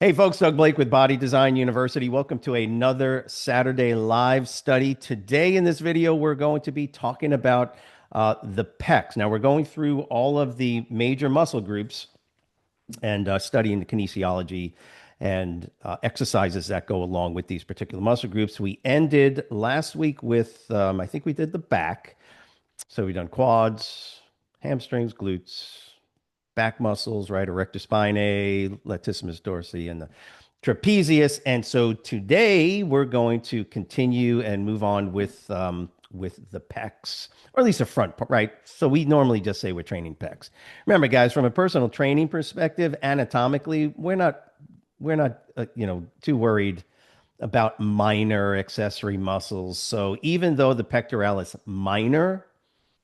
Hey folks, Doug Blake with Body Design University. Welcome to another Saturday live study. Today in this video, we're going to be talking about the pecs. Now, we're going through all of the major muscle groups and studying the kinesiology and exercises that go along with these particular muscle groups. We ended last week with, I think we did the back. So we've done quads, hamstrings, glutes, back muscles, right? Erector spinae, latissimus dorsi, and the trapezius. And so today we're going to continue and move on with the pecs, or at least the front part, right? So we normally just say we're training pecs. Remember, guys, from a personal training perspective, anatomically, we're not too worried about minor accessory muscles. So even though the pectoralis minor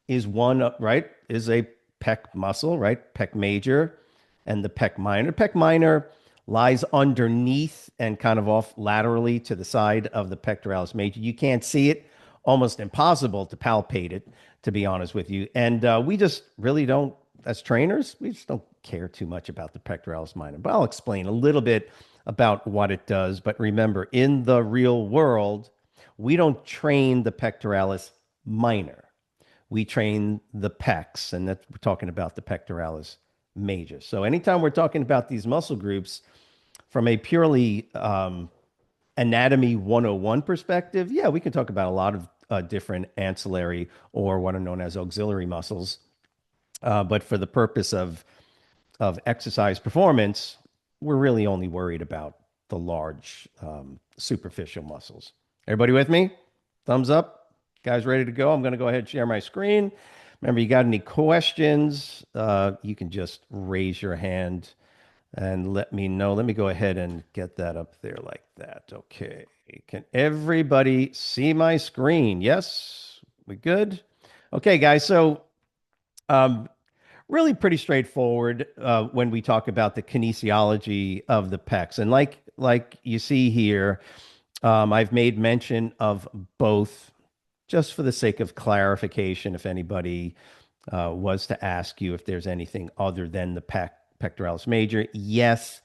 is one, right, is a pec muscle, right? Pec major and the pec minor. Pec minor lies underneath and kind of off laterally to the side of the pectoralis major. You can't see it, almost impossible to palpate it, to be honest with you. And we just really don't, as trainers, we just don't care too much about the pectoralis minor. But I'll explain a little bit about what it does. But remember, in the real world, we don't train the pectoralis minor. We train the pecs, and that we're talking about the pectoralis major. So anytime we're talking about these muscle groups from a purely anatomy 101 perspective, yeah, we can talk about a lot of different ancillary or what are known as auxiliary muscles. But for the purpose of exercise performance, we're really only worried about the large superficial muscles. Everybody with me? Thumbs up. Guys, ready to go? I'm going to go ahead and share my screen. Remember, you got any questions? You can just raise your hand and let me know. Let me go ahead and get that up there like that. Okay. Can everybody see my screen? Yes? We good? Okay, guys. So, really pretty straightforward when we talk about the kinesiology of the pecs. And like you see here, I've made mention of both just for the sake of clarification, if anybody was to ask you if there's anything other than the pectoralis major. Yes,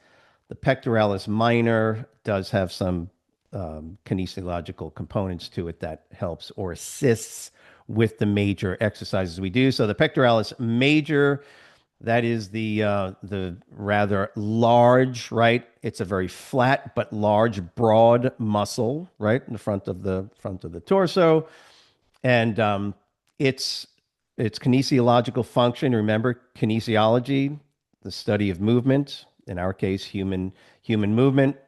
the pectoralis minor does have some kinesiological components to it that helps or assists with the major exercises we do. So the pectoralis major, that is the rather large, right? It's a very flat but large, broad muscle, right, in the front of the torso, and its kinesiological function. Remember, kinesiology, the study of movement. In our case, human movement.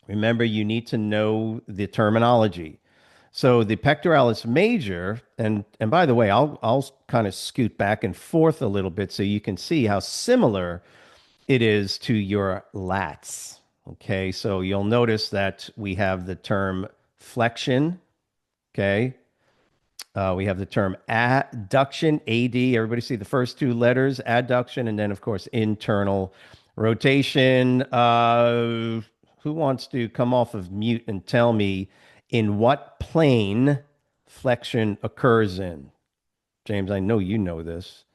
Remember, you need to know the terminology. So the pectoralis major, and by the way, I'll kind of scoot back and forth a little bit so you can see how similar it is to your lats. Okay, so you'll notice that we have the term flexion. Okay, we have the term adduction, AD. Everybody see the first two letters, adduction, and then, of course, internal rotation. Who wants to come off of mute and tell me in what plane flexion occurs in? James, I know you know this.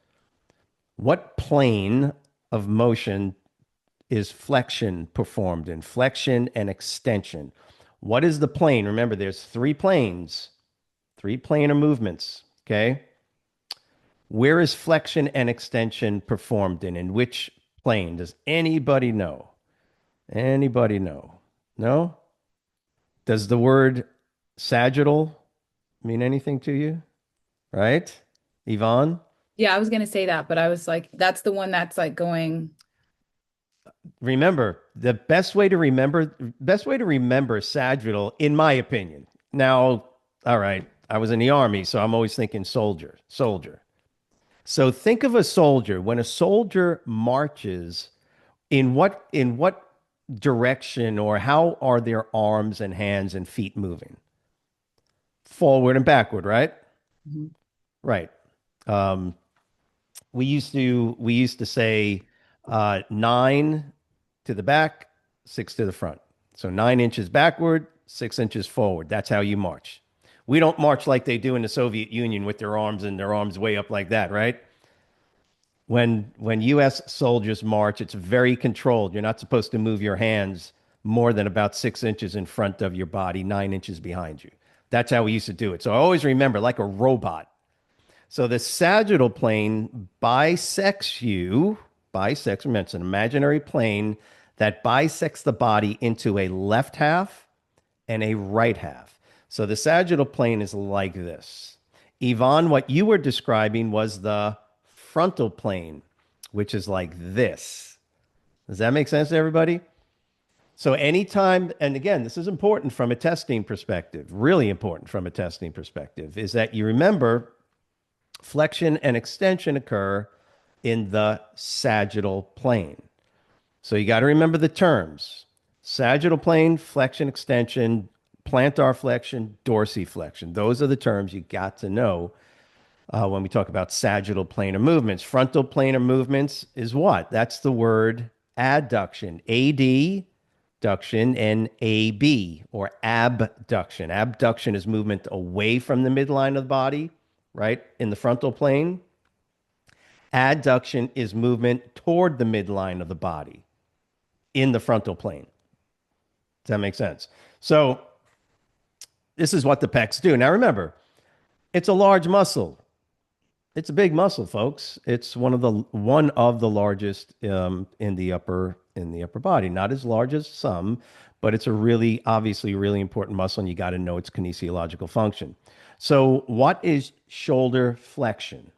What plane of motion is flexion performed in? Flexion and extension. What is the plane? Remember, there's three planes. Three planar movements, okay? Where is flexion and extension performed in? In which plane? Does anybody know? Anybody know? No? Does the word sagittal mean anything to you? Right? Yvonne? Yeah, I was gonna say that, but I was like, that's the one that's like going. Remember, the best way to remember sagittal, in my opinion. Now, all right, I was in the army, so I'm always thinking soldier, soldier. So think of a soldier. When a soldier marches, in what direction or how are their arms and hands and feet moving? Forward and backward, right? Mhm. Right. Um, we used to say nine to the back, six to the front. So 9 inches backward, 6 inches forward. That's how you march. We don't march like they do in the Soviet Union with their arms and their arms way up like that, right? when U.S. soldiers march, it's very controlled. You're not supposed to move your hands more than about 6 inches in front of your body, 9 inches behind you. That's how we used to do it. So I always remember, like a robot. So the sagittal plane remember, it's an imaginary plane that bisects the body into a left half and a right half. So the sagittal plane is like this. Yvonne, what you were describing was the frontal plane, which is like this. Does that make sense to everybody? So anytime, and again, this is important from a testing perspective, really important from a testing perspective, is that you remember flexion and extension occur in the sagittal plane. So you got to remember the terms: sagittal plane, flexion, extension, plantar flexion, dorsiflexion. Those are the terms you got to know when we talk about sagittal planar movements. Frontal planar movements is what? That's the word adduction, adduction, and AB, or abduction. Abduction is movement away from the midline of the body, right, in the frontal plane. Adduction is movement toward the midline of the body in the frontal plane. Does that make sense? So this is what the pecs do. Now remember, it's a large muscle. It's a big muscle, folks. It's one of the largest in the upper body. Not as large as some, but it's a really obviously really important muscle, and you got to know its kinesiological function. So, what is shoulder flexion?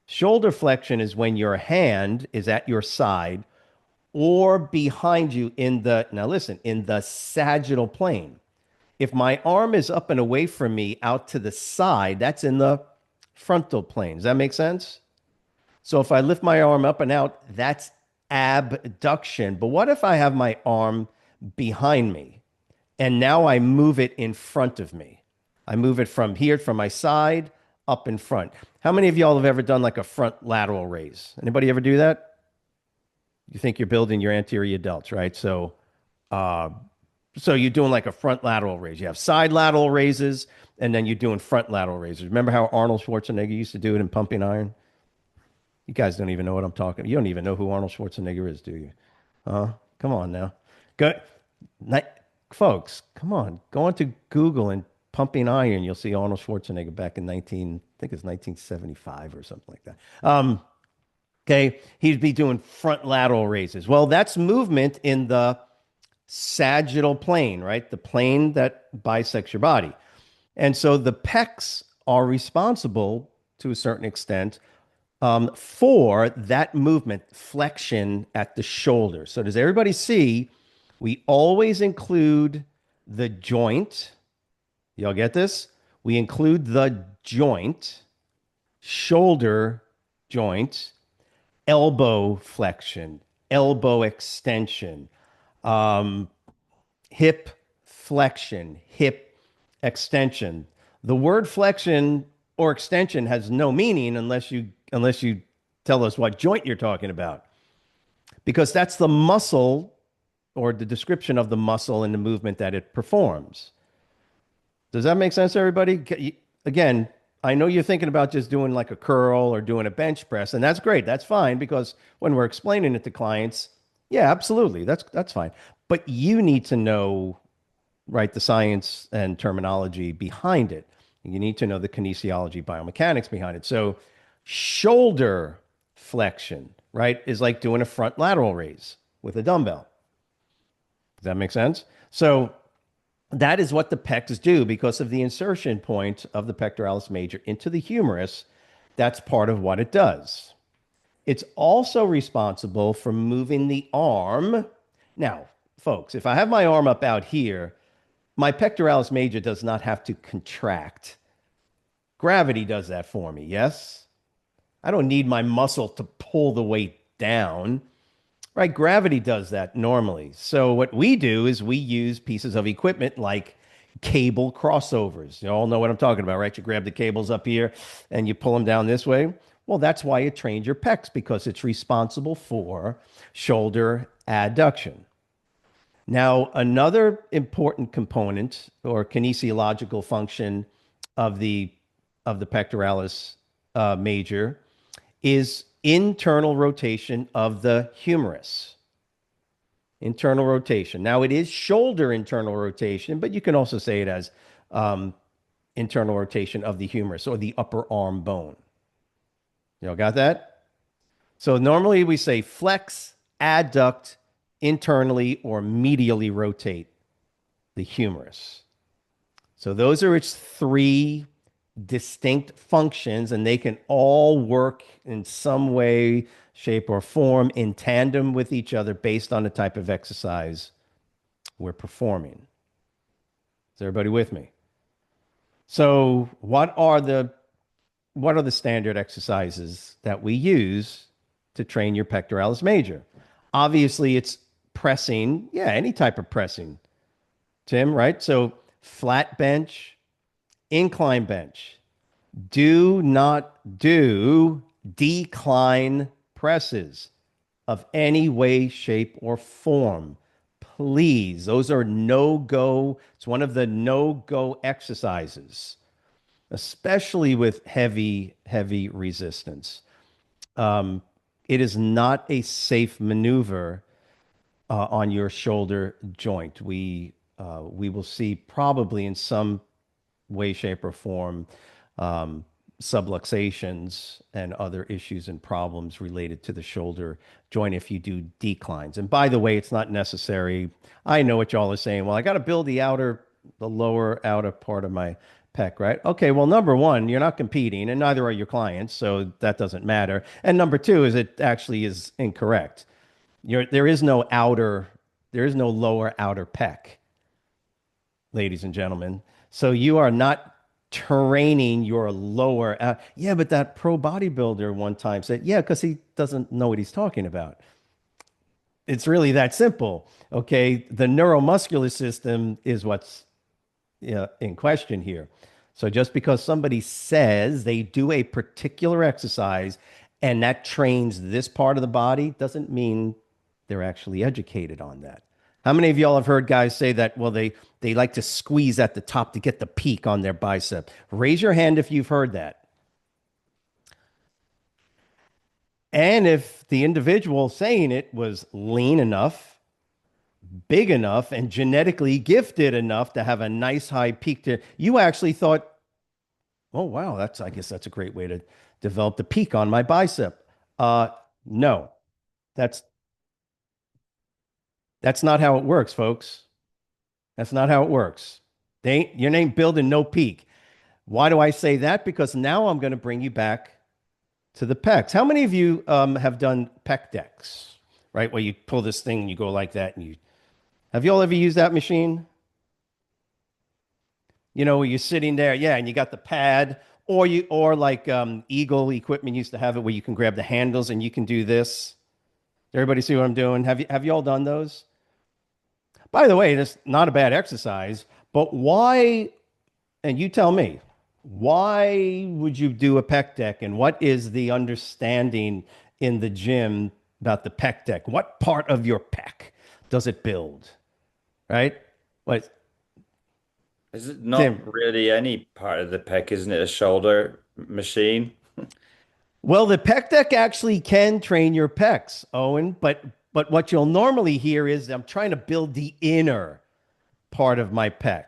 Shoulder flexion is when your hand is at your side or behind you now listen, in the sagittal plane. If my arm is up and away from me out to the side, that's in the frontal plane. Does that make sense? So if I lift my arm up and out, that's abduction. But what if I have my arm behind me and now I move it in front of me? I move it from here, from my side, up in front. How many of y'all have ever done like a front lateral raise? Anybody ever do that? You think you're building your anterior delts, right? Uh, so you're doing like a front lateral raise. You have side lateral raises, and then you're doing front lateral raises. Remember how Arnold Schwarzenegger used to do it in pumping iron? You guys don't even know what I'm talking about. You don't even know who Arnold Schwarzenegger is, do you? Come on now. Go, folks, come on. Go on to Google and pumping iron. You'll see Arnold Schwarzenegger back in I think it's 1975 or something like that. Okay, he'd be doing front lateral raises. Well, that's movement in the sagittal plane, right? The plane that bisects your body. And so the pecs are responsible to a certain extent for that movement, flexion at the shoulder. So does everybody see? We always include the joint. Y'all get this? We include the joint, shoulder joint, elbow flexion, elbow extension, um, hip flexion, hip extension. The word flexion or extension has no meaning unless you tell us what joint you're talking about, because that's the muscle or the description of the muscle and the movement that it performs. Does that make sense, everybody? Again, I know you're thinking about just doing like a curl or doing a bench press, and that's great. That's fine, because when we're explaining it to clients, yeah, absolutely, that's fine. But you need to know, right, the science and terminology behind it. You need to know the kinesiology, biomechanics behind it. So shoulder flexion, right, is like doing a front lateral raise with a dumbbell. Does that make sense? So that is what the pecs do because of the insertion point of the pectoralis major into the humerus. That's part of what it does. It's also responsible for moving the arm. Now, folks, if I have my arm up out here, my pectoralis major does not have to contract. Gravity does that for me, yes? I don't need my muscle to pull the weight down. Right, gravity does that normally. So what we do is we use pieces of equipment like cable crossovers. You all know what I'm talking about, right? You grab the cables up here and you pull them down this way. Well, that's why it trains your pecs, because it's responsible for shoulder adduction. Now, another important component or kinesiological function of the pectoralis major is internal rotation of the humerus. Internal rotation. Now, it is shoulder internal rotation, but you can also say it as um, internal rotation of the humerus or the upper arm bone. You all got that? So normally we say flex, adduct, internally or medially rotate the humerus. So those are its three distinct functions, and they can all work in some way, shape, or form in tandem with each other based on the type of exercise we're performing. Is everybody with me? So what are the standard exercises that we use to train your pectoralis major? Obviously, it's pressing. Yeah, any type of pressing, Tim, right? So flat bench, incline bench. Do not do decline presses of any way, shape, or form. Please, those are no go. It's one of the no go exercises, especially with heavy resistance. Um, it is not a safe maneuver on your shoulder joint. We will see probably in some way, shape, or form um, subluxations and other issues and problems related to the shoulder joint if you do declines. And by the way, it's not necessary. I know what y'all are saying. Well, I got to build the lower outer part of my pec, right? Okay, well, number one, you're not competing, and neither are your clients, so that doesn't matter. And number two is it actually is incorrect. There is no there is no lower outer pec, ladies and gentlemen. So you are not training your lower. Yeah, but that pro bodybuilder one time said, yeah, because he doesn't know what he's talking about. It's really that simple. Okay. The neuromuscular system is what's in question here. So just because somebody says they do a particular exercise and that trains this part of the body doesn't mean they're actually educated on that. How many of y'all have heard guys say that, well, they like to squeeze at the top to get the peak on their bicep? Raise your hand if you've heard that. And if the individual saying it was lean enough, big enough, and genetically gifted enough to have a nice high peak to, you actually thought, oh, wow, I guess that's a great way to develop the peak on my bicep. No, that's, that's not how it works, folks. That's not how it works. You ain't building no peak. Why do I say that? Because now I'm going to bring you back to the pecs. How many of you have done pec decks, right? Where you pull this thing and you go like that, and have you all ever used that machine? Where you're sitting there, yeah, and you got the pad, or like Eagle equipment used to have it where you can grab the handles and you can do this. Everybody see what I'm doing? Have you all done those? By the way, that's not a bad exercise, but why, and you tell me, why would you do a pec deck? And what is the understanding in the gym about the pec deck? What part of your pec does it build? Right? What, Is it Tim? not really any part of the pec, isn't it? A shoulder machine? Well, the pec deck actually can train your pecs, Owen, but what you'll normally hear is I'm trying to build the inner part of my pec.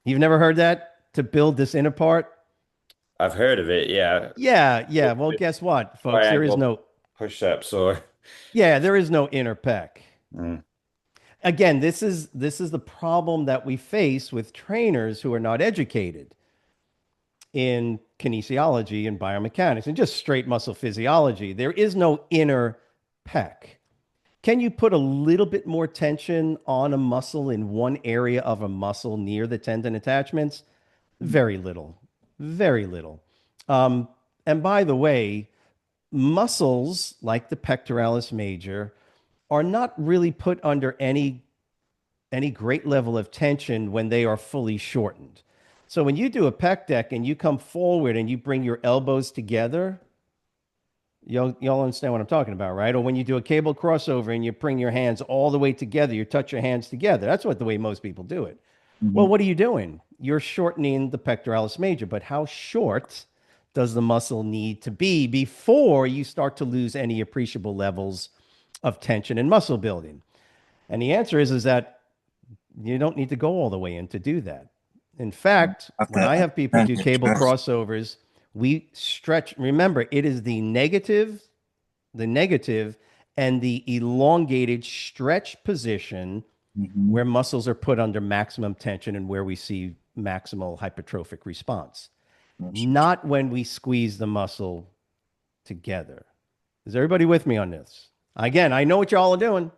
You've never heard that? To build this inner part? I've heard of it, yeah. Yeah, yeah. Well, With guess what, folks? triangle push-ups or There is no inner pec. Mm. Again, this is the problem that we face with trainers who are not educated in kinesiology and biomechanics and just straight muscle physiology. There is no inner pec. Can you put a little bit more tension on a muscle in one area of a muscle near the tendon attachments? Very little, very little. Um, and by the way, muscles like the pectoralis major are not really put under any great level of tension when they are fully shortened. So when you do a pec deck and you come forward and you bring your elbows together, y'all understand what I'm talking about, right? Or when you do a cable crossover and you bring your hands all the way together, you touch your hands together. That's what the way most people do it. Well, Mhm. what are you doing? You're shortening the pectoralis major, but how short does the muscle need to be before you start to lose any appreciable levels of tension and muscle building? And the answer is that you don't need to go all the way in to do that. In fact, when I have people do cable crossovers, we stretch. Remember, it is the negative, and the elongated stretch position Mm-hmm. where muscles are put under maximum tension and where we see maximal hypertrophic response, not when we squeeze the muscle together. Is everybody with me on this? Again, I know what y'all are doing.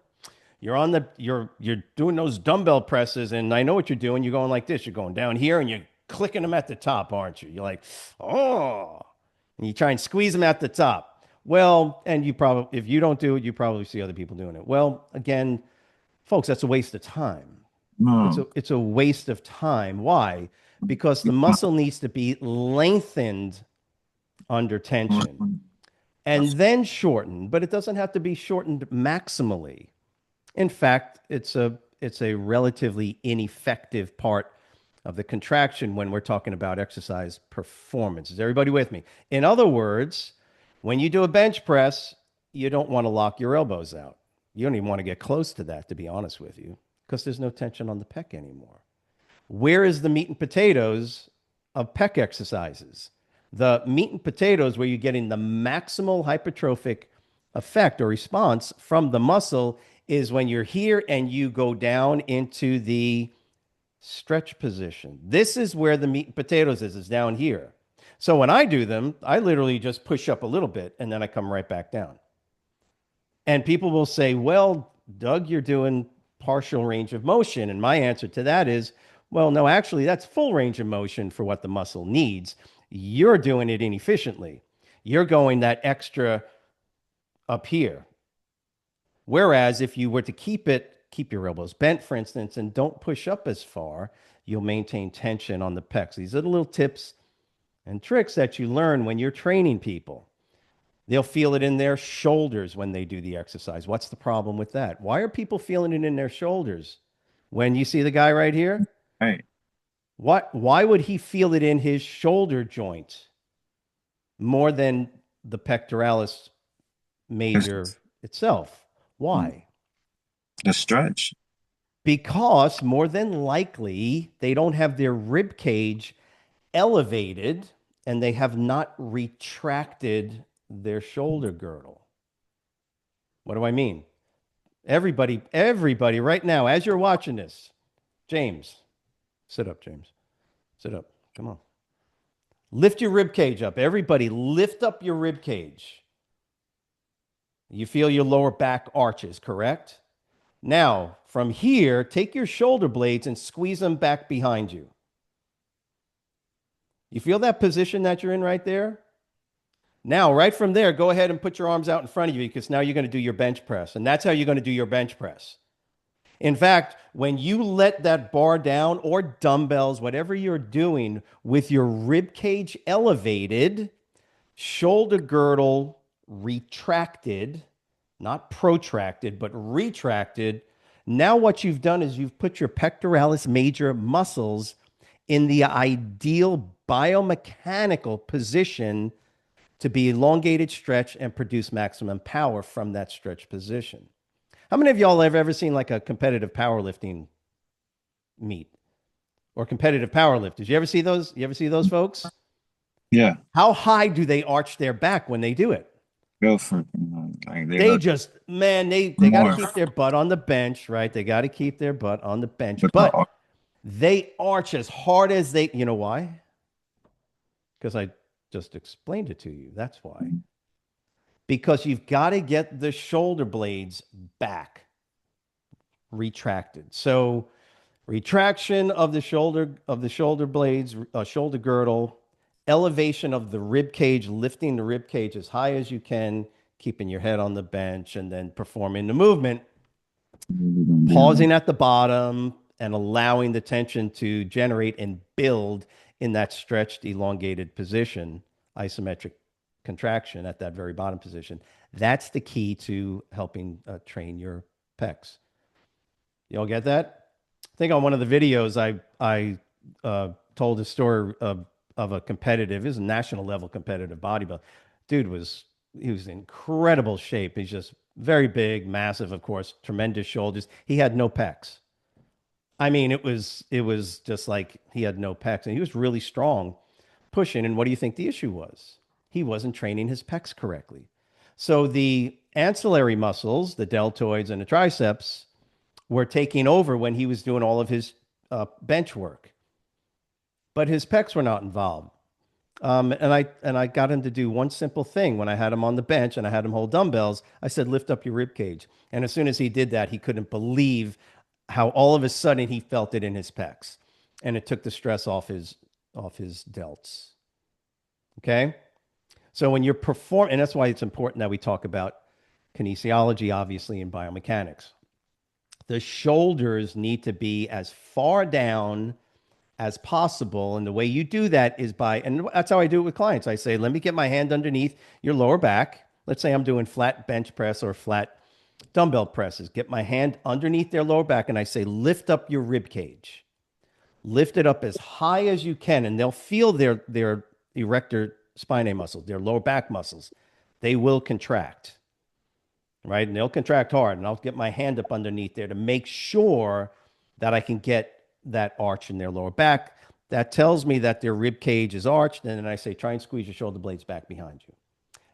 You're doing those dumbbell presses, and I know what you're doing. You're going like this. You're going down here and you're clicking them at the top, aren't you? You're like, oh, and you try and squeeze them at the top. Well, and you probably, if you don't do it, you probably see other people doing it. Well, again, folks, that's a waste of time. No. It's a waste of time. Why? Because the muscle needs to be lengthened under tension and then shortened, but it doesn't have to be shortened maximally. In fact, it's a relatively ineffective part of the contraction when we're talking about exercise performance. Is everybody with me? In other words, when you do a bench press, you don't want to lock your elbows out. You don't even want to get close to that, to be honest with you, because there's no tension on the pec anymore. Where is the meat and potatoes of pec exercises? The meat and potatoes where you're getting the maximal hypertrophic effect or response from the muscle is when you're here and you go down into the stretch position. This is where the meat and potatoes is down here. So when I do them, I literally just push up a little bit and then I come right back down. And people will say, well, Doug, you're doing partial range of motion. And my answer to that is, well, no, actually, that's full range of motion for what the muscle needs. You're doing it inefficiently. You're going that extra up here. Whereas if you were to keep your elbows bent, for instance, and don't push up as far, you'll maintain tension on the pecs. These are the little tips and tricks that you learn when you're training people. They'll feel it in their shoulders when they do the exercise. What's the problem with that? Why are people feeling it in their shoulders? When you see the guy right here, Right. why would he feel it in his shoulder joint more than the pectoralis major itself? Why? The stretch. Because more than likely they don't have their rib cage elevated and they have not retracted their shoulder girdle. What do I mean? Everybody right now, as you're watching this, James, sit up, James. Sit up. Come on. Lift your rib cage up. Everybody, lift up your rib cage. You feel your lower back arches, correct? Now, from here, take your shoulder blades and squeeze them back behind you. You feel that position that you're in right there? Now, right from there, go ahead and put your arms out in front of you because now you're going to do your bench press. And that's how you're going to do your bench press. In fact, when you let that bar down or dumbbells, whatever you're doing with your rib cage elevated, shoulder girdle retracted, not protracted, but retracted. Now what you've done is you've put your pectoralis major muscles in the ideal biomechanical position to be elongated, stretch, and produce maximum power from that stretch position. How many of y'all have ever seen like a competitive powerlifting meet or competitive powerlifters? You ever see those? You ever see those folks? Yeah. How high do they arch their back when they do it? Go freaking like They just, man, they got to More. keep their butt on the bench, right? They got to keep their butt on the bench, But but they arch as hard as they, you know why? Because I just explained it to you. That's why. Because you've got to get the shoulder blades back retracted. So retraction of the shoulder blades, shoulder girdle, elevation of the rib cage, lifting the rib cage as high as you can, keeping your head on the bench, and then performing the movement, pausing at the bottom and allowing the tension to generate and build in that stretched, elongated position, isometric contraction at that very bottom position. That's the key to helping train your pecs. You all get that? I think on one of the videos I told a story of a competitive, he was a national level competitive bodybuilder. Dude he was in incredible shape. He's just very big, massive, of course, tremendous shoulders. He had no pecs. I mean, it was just like he had no pecs, and he was really strong pushing. And what do you think the issue was? He wasn't training his pecs correctly. So the ancillary muscles, the deltoids and the triceps, were taking over when he was doing all of his bench work, but his pecs were not involved. And I got him to do one simple thing when I had him on the bench and I had him hold dumbbells. I said, lift up your rib cage. And as soon as he did that, he couldn't believe how all of a sudden he felt it in his pecs, and it took the stress off his delts. Okay, so when you're performing, and that's why it's important that we talk about kinesiology, obviously, and biomechanics. The shoulders need to be as far down as possible. And the way you do that is by, and that's how I do it with clients. I say, let me get my hand underneath your lower back. Let's say I'm doing flat bench press or flat dumbbell presses. Get my hand underneath their lower back, and I say, lift up your rib cage. Lift it up as high as you can, and they'll feel their erector spinae muscles, their lower back muscles. They will contract, right? And they'll contract hard, and I'll get my hand up underneath there to make sure that I can get that arch in their lower back. That tells me that their rib cage is arched, and then I say, try and squeeze your shoulder blades back behind you.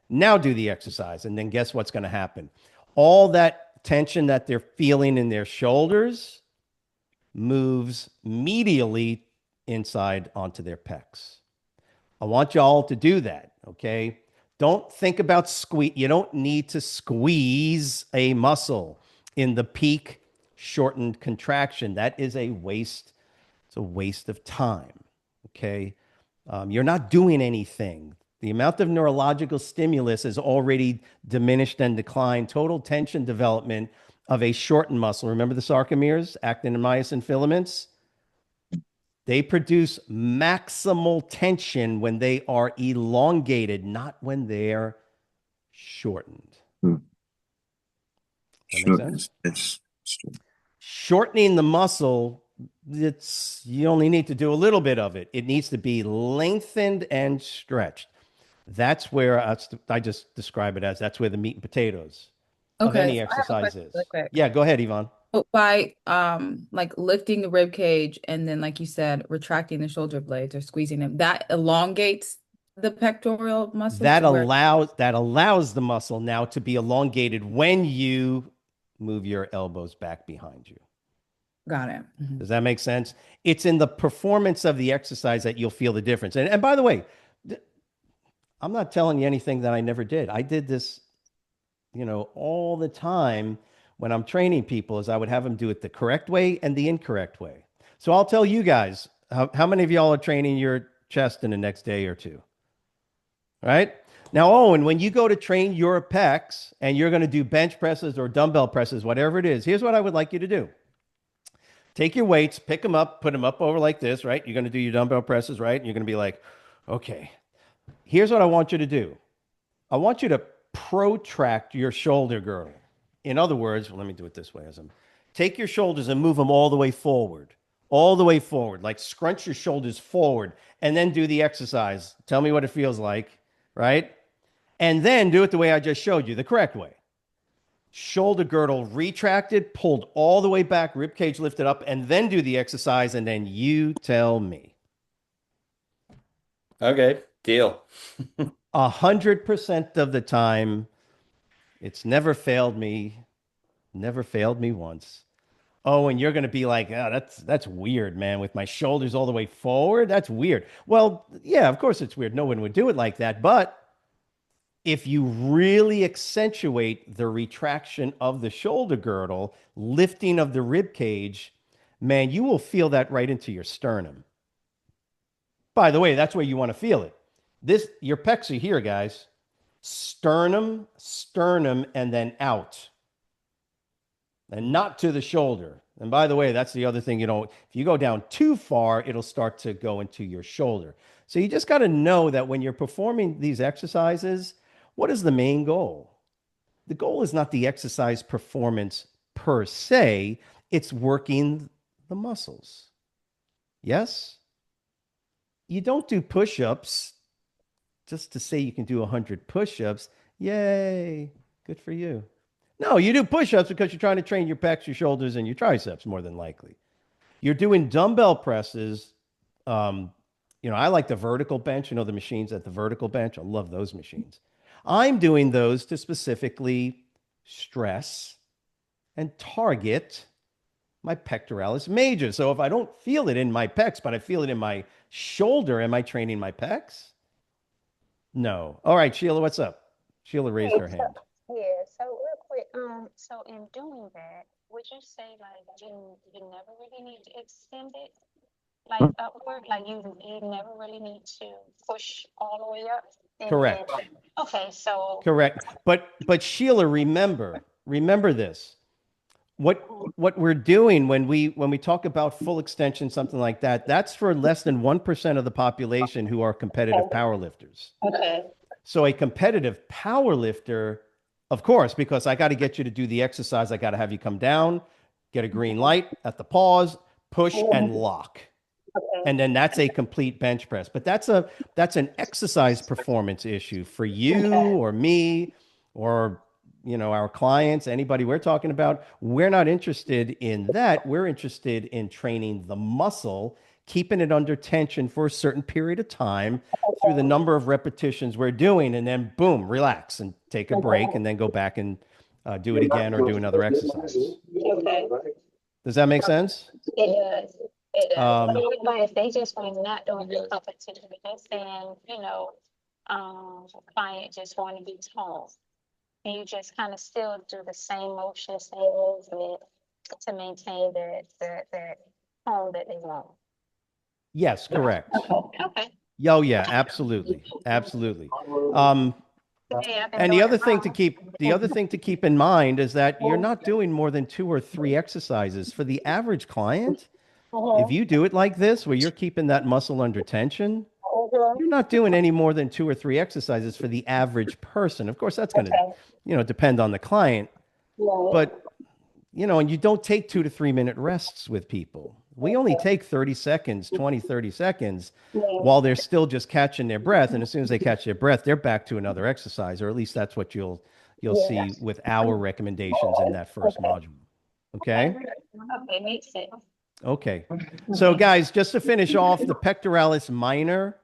Now do the exercise, and then guess what's going to happen? All that tension that they're feeling in their shoulders moves medially inside onto their pecs. I want y'all to do that, okay? Don't think about squeeze. You don't need to squeeze a muscle in the peak shortened contraction. That is a waste. It's a waste of time, okay? You're not doing anything. The amount of neurological stimulus has already diminished and declined. Total tension development of a shortened muscle. Remember the sarcomeres, actin and myosin filaments? They produce maximal tension when they are elongated, not when they're shortened. Hmm. Does that make Sure. sense? It's true. Shortening the muscle, you only need to do a little bit of it. It needs to be lengthened and stretched. That's where I just describe it as, that's where the meat and potatoes of Okay, any so I have a exercise question is. really quick. Yeah, go ahead, Yvonne. So by like lifting the rib cage and then like you said, retracting the shoulder blades or squeezing them, that elongates the pectoral muscle That to where allows the muscle now to be elongated when you move your elbows back behind you. got it. Mhm. Does that make sense? It's in the performance of the exercise that you'll feel the difference. And by the way, I'm not telling you anything that I never did. I did this, all the time when I'm training people, is I would have them do it the correct way and the incorrect way. So I'll tell you guys, how many of y'all are training your chest in the next day or two? Right? Now, Owen, when you go to train your pecs and you're going to do bench presses or dumbbell presses, whatever it is, here's what I would like you to do. Take your weights, pick them up, put them up over like this, right? You're going to do your dumbbell presses, right? And you're going to be like, okay, here's what I want you to do. I want you to protract your shoulder girdle. In other words, let me do it this way. Take your shoulders and move them all the way forward, like scrunch your shoulders forward, and then do the exercise. Tell me what it feels like, right? And then do it the way I just showed you, the correct way. Shoulder girdle retracted, pulled all the way back, rib cage lifted up, and then do the exercise, and then you tell me. Okay, deal. 100% of the time, it's never failed me once. Oh, and you're going to be like, oh, that's weird, man, with my shoulders all the way forward. That's weird. Well, yeah, of course it's weird. No one would do it like that. But if you really accentuate the retraction of the shoulder girdle, lifting of the rib cage, man, you will feel that right into your sternum. By the way, that's where you want to feel it. Your pecs are here, guys. Sternum, and then out. And not to the shoulder. And by the way, that's the other thing, if you go down too far, it'll start to go into your shoulder. So you just got to know that when you're performing these exercises, what is the main goal? The goal is not the exercise performance per se, it's working the muscles. Yes? you don't do push-ups just to say you can do 100 push-ups. Yay, good for you. No, you do push-ups because you're trying to train your pecs, your shoulders, and your triceps more than likely. You're doing dumbbell presses. Um, I like the vertical bench, the machines at the vertical bench. I love those machines. I'm doing those to specifically stress and target my pectoralis major. So if I don't feel it in my pecs, but I feel it in my shoulder, am I training my pecs? No. All right, Sheila, what's up? Sheila raised her hand. Yeah, so real quick, so in doing that, would you say like you never really need to extend it like upward, like you never really need to push all the way up? And then, Correct. okay, so Correct. But Sheila, remember this. What we're doing when we talk about full extension, something like that, that's for less than 1% of the population who are competitive powerlifters. okay, So a competitive power lifter, of course, because I got to get you to do the exercise, I got to have you come down, get a green light at the pause, push and lock. okay, And then that's a complete bench press. But that's an exercise performance issue for you or me or our clients, anybody we're talking about. We're not interested in that. We're interested in training the muscle, keeping it under tension for a certain period of time through the number of repetitions we're doing, and then boom, relax and take a break, and then go back and do it again or do another exercise. okay. Does that make sense? It does. It does. Um, But if they just were not doing the competition, and client just want to be toned, and you just kind of still do the same motion, same movement to maintain that tone that they want. yes, correct. Okay. Oh yeah, absolutely, absolutely. Yeah, I've been And the doing other it thing wrong. to keep in mind is that you're not doing more than 2 or 3 exercises. For the average client, if you do it like this, where you're keeping that muscle under tension, you're not doing any more than 2 or 3 exercises for the average person. Of course, that's going to, depend on the client, but and you don't take 2 to 3 minute rests with people. We only take 30 seconds, 20, 30 seconds while they're still just catching their breath. And as soon as they catch their breath, they're back to another exercise, or at least that's what you'll see with our recommendations in that first module. Okay. Okay, makes sense. Okay. So guys, just to finish off the pectoralis minor,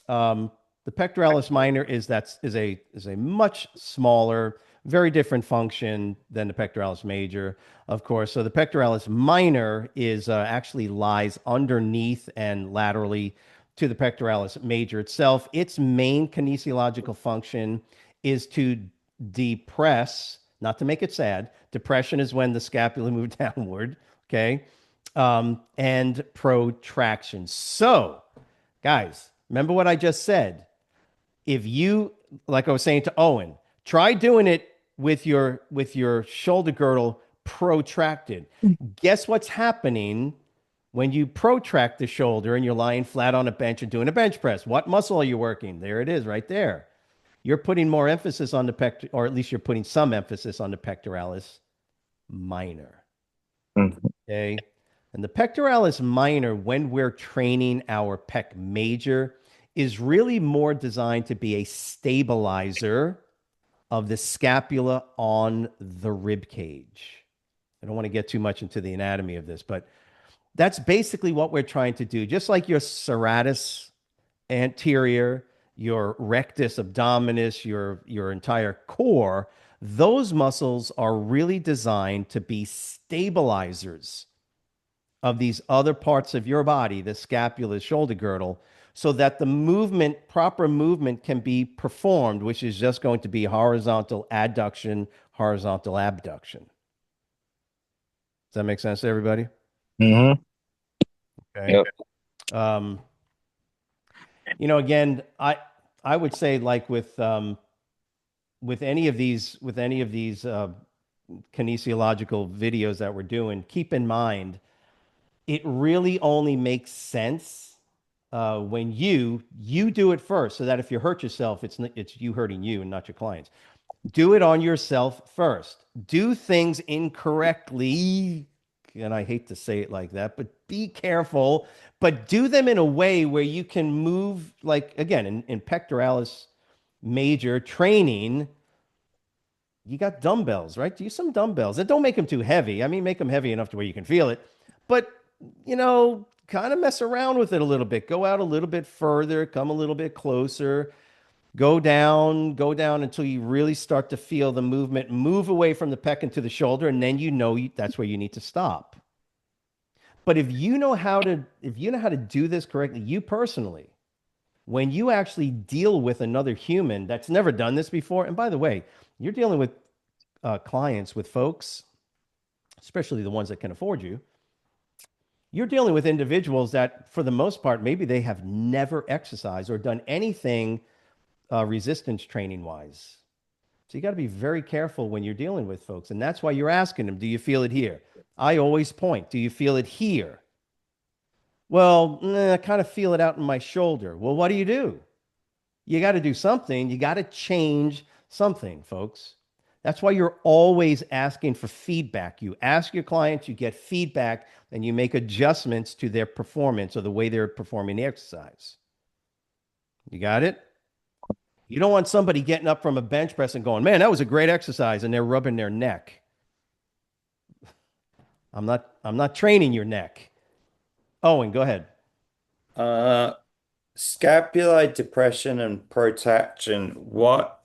the pectoralis minor is a much smaller, very different function than the pectoralis major, of course. So the pectoralis minor is actually lies underneath and laterally to the pectoralis major itself. Its main kinesiological function is to depress, not to make it sad. Depression is when the scapula moves downward, okay? And protraction. So, guys, remember what I just said. If you, like I was saying to Owen, try doing it with your shoulder girdle protracted. Guess what's happening when you protract the shoulder and you're lying flat on a bench and doing a bench press? What muscle are you working? There it is, right there. You're putting more emphasis on the or at least you're putting some emphasis on the pectoralis minor. Okay. And the pectoralis minor, when we're training our pec major, is really more designed to be a stabilizer of the scapula on the rib cage. I don't want to get too much into the anatomy of this, but that's basically what we're trying to do. Just like your serratus anterior, your rectus abdominis, your entire core, those muscles are really designed to be stabilizers of these other parts of your body, the scapula, shoulder girdle, so that the proper movement can be performed, which is just going to be horizontal adduction, horizontal abduction. Does that make sense to everybody? Mm-hmm. Okay. Yep. Again, I would say, like with any of these kinesiological videos that we're doing, keep in mind it really only makes sense when you do it first, so that if you hurt yourself, it's you hurting you and not your clients. Do it on yourself first. Do things incorrectly, and I hate to say it like that, but be careful, but do them in a way where you can move, like, again, in pectoralis major training, you got dumbbells, right? Use some dumbbells and don't make them too heavy. I mean, make them heavy enough to where you can feel it, but kind of mess around with it a little bit. Go out a little bit further, come a little bit closer, go down until you really start to feel the movement, move away from the pec into the shoulder, and then that's where you need to stop. But if you know how to do this correctly, you personally, when you actually deal with another human that's never done this before, and by the way, you're dealing with clients, with folks, especially the ones that can afford you, you're dealing with individuals that, for the most part, maybe they have never exercised or done anything resistance training wise. So you got to be very careful when you're dealing with folks. And that's why you're asking them, do you feel it here? I always point, do you feel it here? Well, I kind of feel it out in my shoulder. Well, what do? You got to do something. You got to change something, folks. That's why you're always asking for feedback. You ask your clients, you get feedback, and you make adjustments to their performance or the way they're performing the exercise. You got it? You don't want somebody getting up from a bench press and going, man, that was a great exercise, and they're rubbing their neck. I'm not training your neck. Owen, go ahead. Scapular depression and protraction. What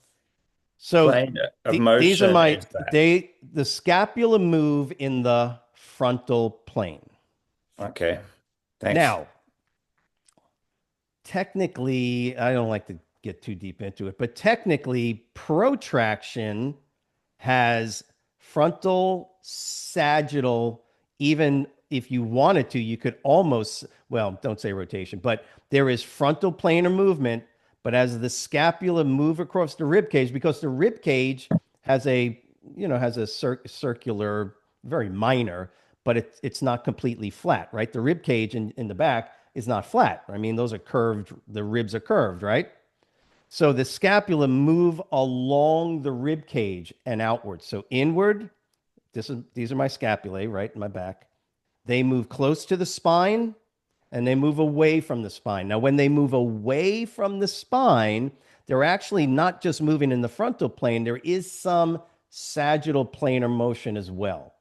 So plane of these are motion is that? the scapula move in the frontal plane. Okay, thanks. Now, technically, I don't like to get too deep into it, but technically, protraction has frontal, sagittal, even if you wanted to, you could almost, well, don't say rotation, but there is frontal planar movement. But as the scapula move across the rib cage, because the rib cage has a, circular, very minor, but it's not completely flat, right? The rib cage in the back is not flat. I mean, those are curved, the ribs are curved, right? So the scapula move along the rib cage and outward. So inward, these are my scapulae, right in my back. They move close to the spine and they move away from the spine. Now, when they move away from the spine, they're actually not just moving in the frontal plane. There is some sagittal planar motion as well.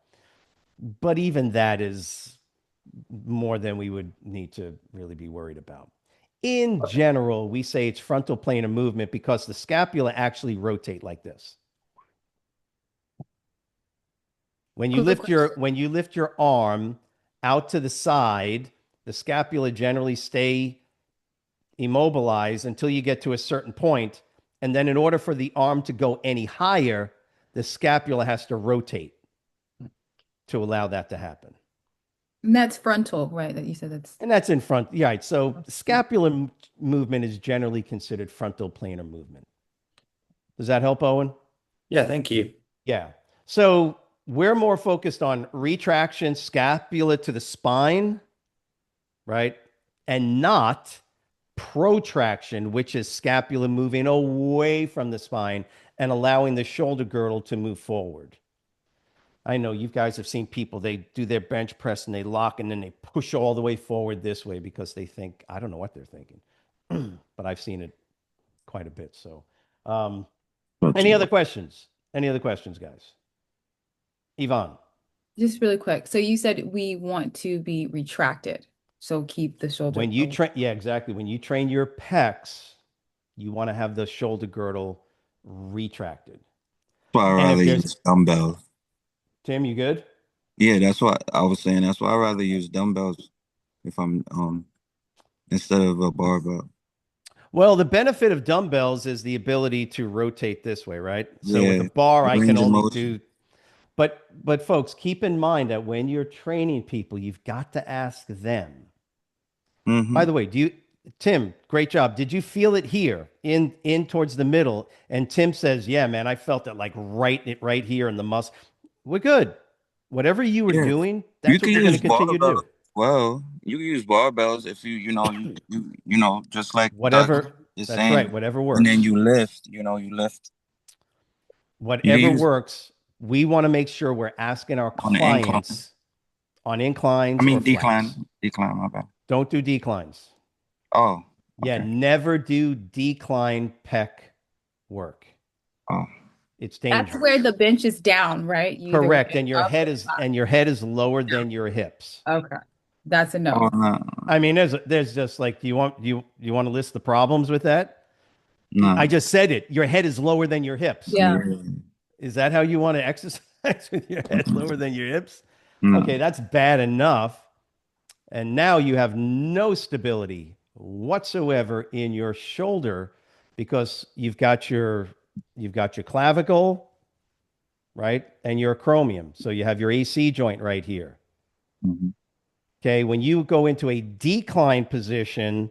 But even that is more than we would need to really be worried about. In general, we say it's frontal planar movement because the scapula actually rotate like this. When you lift your arm out to the side, the scapula generally stay immobilized until you get to a certain point, and then in order for the arm to go any higher, the scapula has to rotate to allow that to happen. And that's frontal, right? That you said that's in front. Yeah, right. So scapular movement is generally considered frontal planar movement. Does that help, Owen? Yeah, thank you. Yeah. So we're more focused on retraction, scapula to the spine, right? And not protraction, which is scapula moving away from the spine and allowing the shoulder girdle to move forward. I know you guys have seen people, they do their bench press and they lock and then they push all the way forward this way because they think, I don't know what they're thinking, but I've seen it quite a bit. So, any other questions? Any other questions, guys? Yvonne. just really quick. So you said we want to be retracted. So keep the shoulder. When you train, yeah, exactly. When you train your pecs, you want to have the shoulder girdle retracted. That's why I rather use dumbbells. Tim, you good? Yeah, that's what I was saying. That's why I rather use dumbbells if I'm instead of a barbell. Well, the benefit of dumbbells is the ability to rotate this way, right? So Yeah, with a bar, I can only motion. do. But folks, keep in mind that when you're training people, you've got to ask them. By the way, Tim, great job. Did you feel it here in towards the middle? And Tim says, yeah, man, I felt it like right here in the muscle. We're good. Whatever you were doing, that's what you're going to continue to do. Well, you can use barbells if you just like whatever. That's saying, right. Whatever works. And then you lift. You lift. Whatever works. We want to make sure we're asking our clients on I inclines or mean, flats. decline, my bad. Don't do declines. Oh, Yeah, okay. never do decline pec work. Oh, It's That's dangerous. where the bench is down, right? You either Correct. bench And your up head or is flat. and your head is lower than your hips. Okay. That's a oh, no. no, I mean, there's just like, do you want to list the problems with that? I no, just said it. Your head is lower than your hips. Yeah. yeah, Is that how you want to exercise with your head mm-mm, lower than your hips? no. Okay, that's bad enough. And now you have no stability whatsoever in your shoulder because you've got your clavicle, right? And your acromion. So you have your AC joint right here. Mhm. Okay, when you go into a decline position,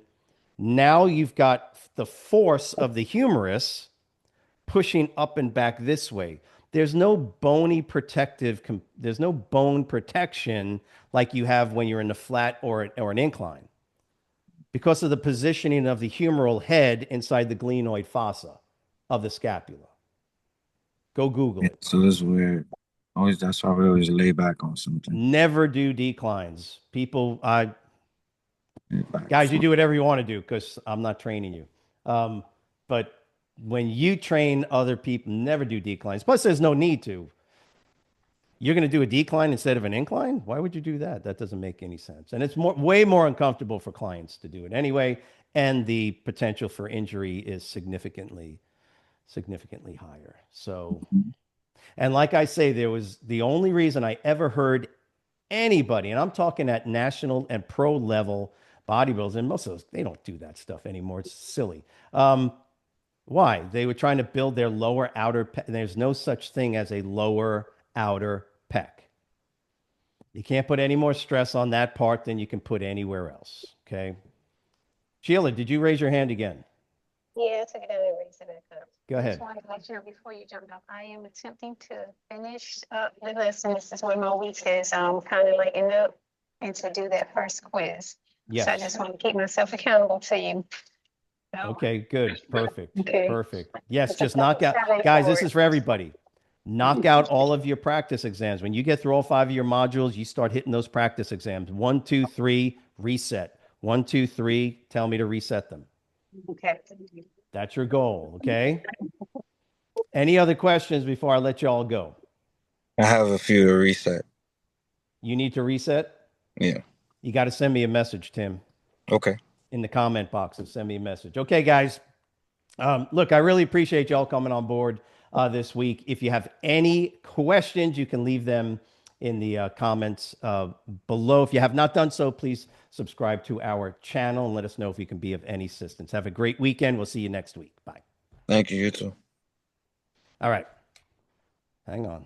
now you've got the force of the humerus pushing up and back this way. There's no there's no bone protection like you have when you're in a flat or an incline because of the positioning of the humeral head inside the glenoid fossa of the scapula. Go Google Yeah, it. so it's weird. Always, that's why we always lay back on something. Never do declines. People, Lay back guys, you for do whatever you want to do because I'm not training you. But when you train other people, never do declines. Plus, there's no need to. You're going to do a decline instead of an incline? Why would you do that? That doesn't make any sense. And it's way more uncomfortable for clients to do it anyway. And the potential for injury is significantly higher. So, and like I say, there was the only reason I ever heard anybody, and I'm talking at national and pro level bodybuilders, and most of those, they don't do that stuff anymore. It's silly. Why? They were trying to build their lower outer pec. There's no such thing as a lower outer pec. You can't put any more stress on that part than you can put anywhere else. Okay. Sheila, did you raise your hand again? Yeah, I took it down and raised it back up. Go I just ahead. wanted to let you know before you jumped off, I am attempting to finish up the lesson. This is where my week is kind of lighting up and to do that first quiz. So I Yes. just want to keep myself accountable to you. So, Okay, good. Perfect. okay. Perfect. Yes, It's a just knock out. challenge Guys, for this is it. for everybody. Knock out all of your practice exams. When you get through all 5 of your modules, you start hitting those practice exams. 1, 2, 3, reset. 1, 2, 3, tell me to reset them. Okay. That's your goal. Okay. Any other questions before I let you all go? I have a few to reset. You need to reset? Yeah. You got to send me a message, Tim, Okay. in the comment box and send me a message. Okay, guys. Look, I really appreciate y'all coming on board this week. If you have any questions, you can leave them in the comments below. If you have not done so, please subscribe to our channel and let us know if we can be of any assistance. Have a great weekend. We'll see you next week. Bye. Thank you, you too. All right. Hang on.